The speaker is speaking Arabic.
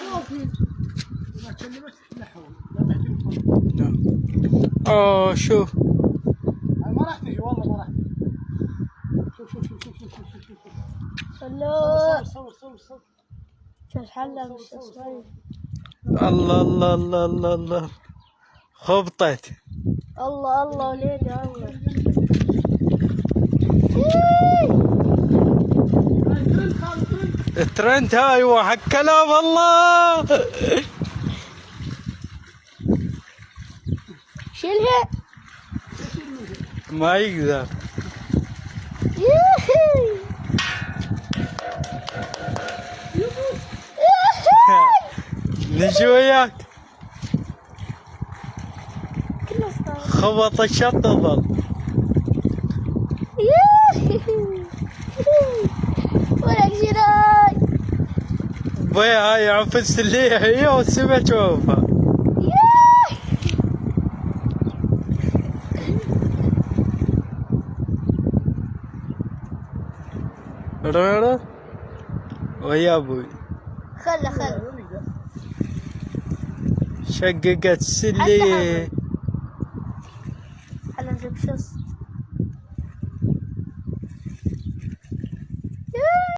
ما كلمتش نحول لا اوه شوف ما راح تجي والله ما راح تجي. شوف شوف شوف شوف شوف شوف شوف صور صور صور صور شو الحلة مش صغير. الله الله الله الله الله خبطت الله الله وليدي الله. ترند هاي وحق كلام الله. شيلها. ما يقدر. نجي وياك. خبط الشط ظل. ولك جراي. بيا هاي عفست اللي هي والسمك شوفها. رورا ويا ابوي خله شققت سلي. هلا نجيب شص.